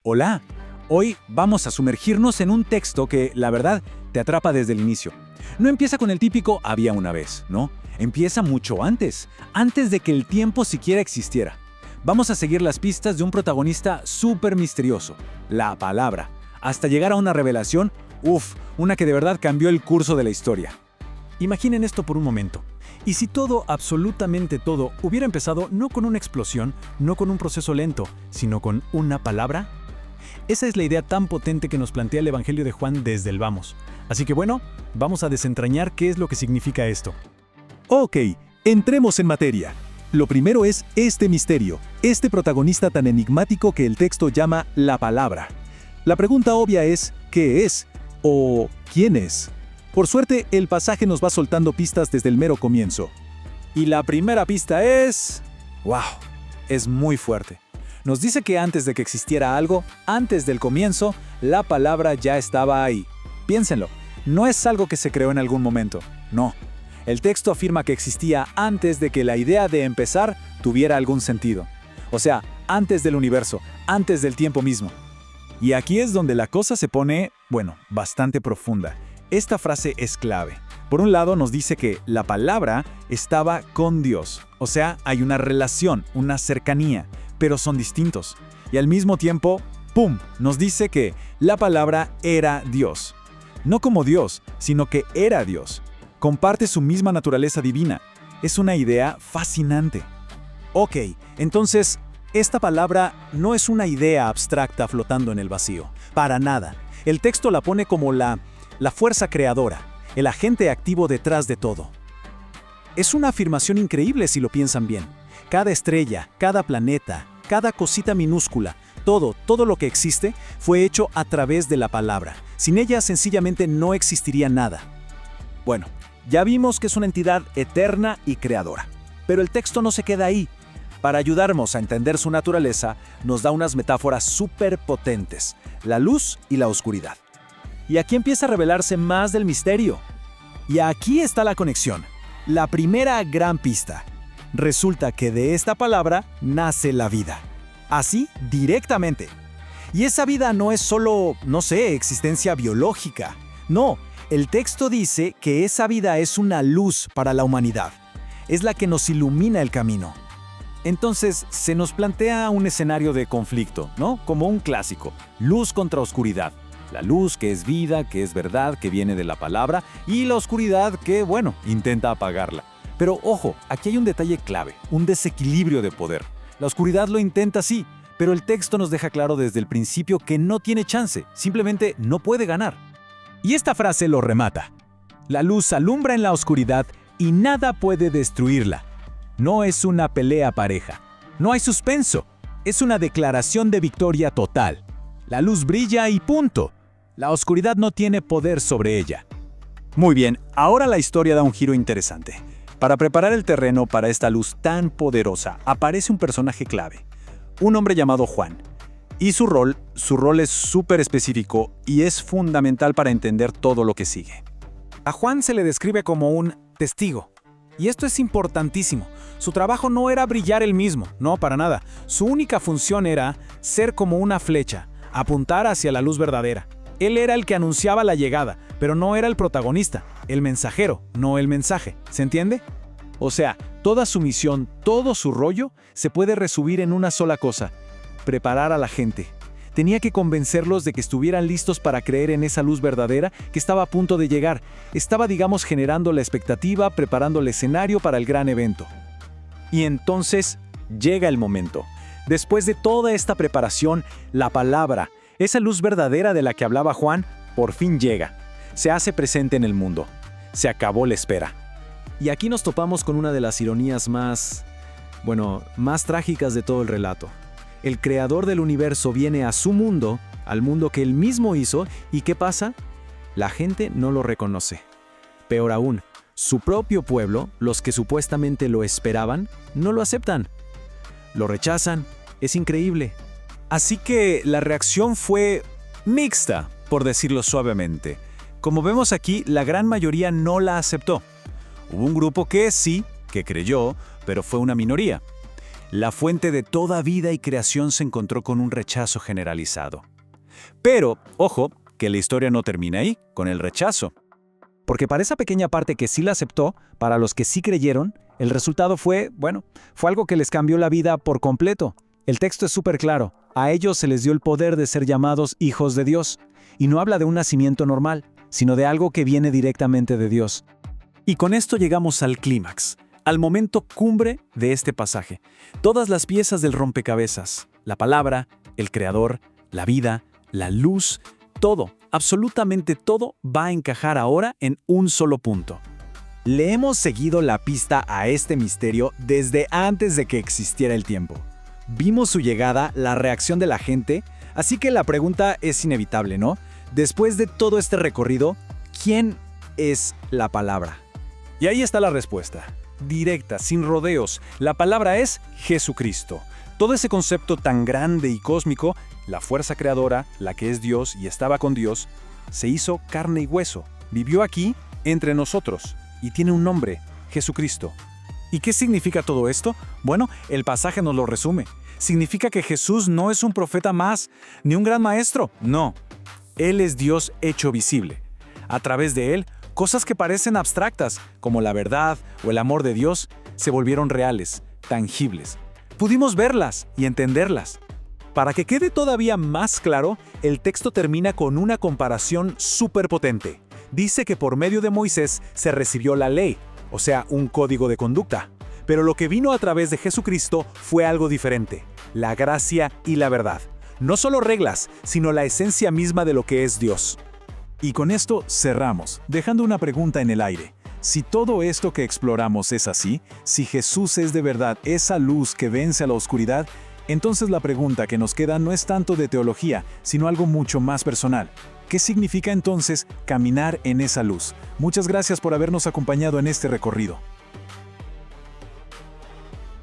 Hola, hoy vamos a sumergirnos en un texto que, la verdad, te atrapa desde el inicio. No empieza con el típico había una vez, ¿no? Empieza mucho antes de que el tiempo siquiera existiera. Vamos a seguir las pistas de un protagonista súper misterioso, la palabra, hasta llegar a una revelación, una que de verdad cambió el curso de la historia. Imaginen esto por un momento. ¿Y si todo, absolutamente todo, hubiera empezado no con una explosión, no con un proceso lento, sino con una palabra? Esa es la idea tan potente que nos plantea el Evangelio de Juan desde el vamos. Así que bueno, vamos a desentrañar qué es lo que significa esto. Ok, entremos en materia. Lo primero es este misterio, este protagonista tan enigmático que el texto llama la palabra. La pregunta obvia es, ¿qué es? ¿O quién es? Por suerte, el pasaje nos va soltando pistas desde el mero comienzo. Y la primera pista es... ¡Wow! Es muy fuerte. Nos dice que antes de que existiera algo, antes del comienzo, la palabra ya estaba ahí. Piénsenlo, no es algo que se creó en algún momento, no. El texto afirma que existía antes de que la idea de empezar tuviera algún sentido. O sea, antes del universo, antes del tiempo mismo. Y aquí es donde la cosa se pone, bastante profunda. Esta frase es clave. Por un lado nos dice que la palabra estaba con Dios. O sea, hay una relación, una cercanía, pero son distintos. Y al mismo tiempo, ¡pum!, nos dice que la palabra era Dios. No como Dios, sino que era Dios. Comparte su misma naturaleza divina. Es una idea fascinante. Ok, entonces, esta palabra no es una idea abstracta flotando en el vacío. Para nada. El texto la pone como la fuerza creadora, el agente activo detrás de todo. Es una afirmación increíble si lo piensan bien. Cada estrella, cada planeta, cada cosita minúscula, todo lo que existe fue hecho a través de la palabra. Sin ella sencillamente no existiría nada. Bueno, ya vimos que es una entidad eterna y creadora. Pero el texto no se queda ahí. Para ayudarnos a entender su naturaleza, nos da unas metáforas súper potentes: la luz y la oscuridad. Y aquí empieza a revelarse más del misterio. Y aquí está la conexión. La primera gran pista. Resulta que de esta palabra nace la vida. Así, directamente. Y esa vida no es solo, existencia biológica. No, el texto dice que esa vida es una luz para la humanidad. Es la que nos ilumina el camino. Entonces, se nos plantea un escenario de conflicto, ¿no? Como un clásico. Luz contra oscuridad. La luz, que es vida, que es verdad, que viene de la palabra, y la oscuridad que, intenta apagarla. Pero ojo, aquí hay un detalle clave, un desequilibrio de poder. La oscuridad lo intenta sí, pero el texto nos deja claro desde el principio que no tiene chance, simplemente no puede ganar. Y esta frase lo remata. La luz alumbra en la oscuridad y nada puede destruirla. No es una pelea pareja. No hay suspenso. Es una declaración de victoria total. La luz brilla y punto. La oscuridad no tiene poder sobre ella. Muy bien, ahora la historia da un giro interesante. Para preparar el terreno para esta luz tan poderosa, aparece un personaje clave, un hombre llamado Juan. Y su rol es súper específico y es fundamental para entender todo lo que sigue. A Juan se le describe como un testigo. Y esto es importantísimo. Su trabajo no era brillar él mismo, no, para nada. Su única función era ser como una flecha, apuntar hacia la luz verdadera. Él era el que anunciaba la llegada, pero no era el protagonista, el mensajero, no el mensaje. ¿Se entiende? O sea, toda su misión, todo su rollo, se puede resumir en una sola cosa: preparar a la gente. Tenía que convencerlos de que estuvieran listos para creer en esa luz verdadera que estaba a punto de llegar. Estaba, generando la expectativa, preparando el escenario para el gran evento. Y entonces llega el momento. Después de toda esta preparación, la palabra, esa luz verdadera de la que hablaba Juan, por fin llega. Se hace presente en el mundo. Se acabó la espera. Y aquí nos topamos con una de las ironías más trágicas de todo el relato. El creador del universo viene a su mundo, al mundo que él mismo hizo, ¿y qué pasa? La gente no lo reconoce. Peor aún, su propio pueblo, los que supuestamente lo esperaban, no lo aceptan. Lo rechazan. Es increíble. Así que la reacción fue mixta, por decirlo suavemente. Como vemos aquí, la gran mayoría no la aceptó. Hubo un grupo que sí, que creyó, pero fue una minoría. La fuente de toda vida y creación se encontró con un rechazo generalizado. Pero, ojo, que la historia no termina ahí, con el rechazo. Porque para esa pequeña parte que sí la aceptó, para los que sí creyeron, el resultado fue algo que les cambió la vida por completo. El texto es súper claro. A ellos se les dio el poder de ser llamados hijos de Dios. Y no habla de un nacimiento normal, sino de algo que viene directamente de Dios. Y con esto llegamos al clímax, al momento cumbre de este pasaje. Todas las piezas del rompecabezas, la palabra, el creador, la vida, la luz, todo, absolutamente todo va a encajar ahora en un solo punto. Le hemos seguido la pista a este misterio desde antes de que existiera el tiempo. Vimos su llegada, la reacción de la gente, así que la pregunta es inevitable, ¿no? Después de todo este recorrido, ¿quién es la palabra? Y ahí está la respuesta. Directa, sin rodeos. La palabra es Jesucristo. Todo ese concepto tan grande y cósmico, la fuerza creadora, la que es Dios y estaba con Dios, se hizo carne y hueso. Vivió aquí, entre nosotros, y tiene un nombre, Jesucristo. ¿Y qué significa todo esto? Bueno, el pasaje nos lo resume. Significa que Jesús no es un profeta más, ni un gran maestro, no. Él es Dios hecho visible. A través de Él, cosas que parecen abstractas, como la verdad o el amor de Dios, se volvieron reales, tangibles. Pudimos verlas y entenderlas. Para que quede todavía más claro, el texto termina con una comparación súper potente. Dice que por medio de Moisés se recibió la ley, o sea, un código de conducta. Pero lo que vino a través de Jesucristo fue algo diferente, la gracia y la verdad. No solo reglas, sino la esencia misma de lo que es Dios. Y con esto cerramos, dejando una pregunta en el aire. Si todo esto que exploramos es así, si Jesús es de verdad esa luz que vence a la oscuridad, entonces la pregunta que nos queda no es tanto de teología, sino algo mucho más personal. ¿Qué significa entonces caminar en esa luz? Muchas gracias por habernos acompañado en este recorrido.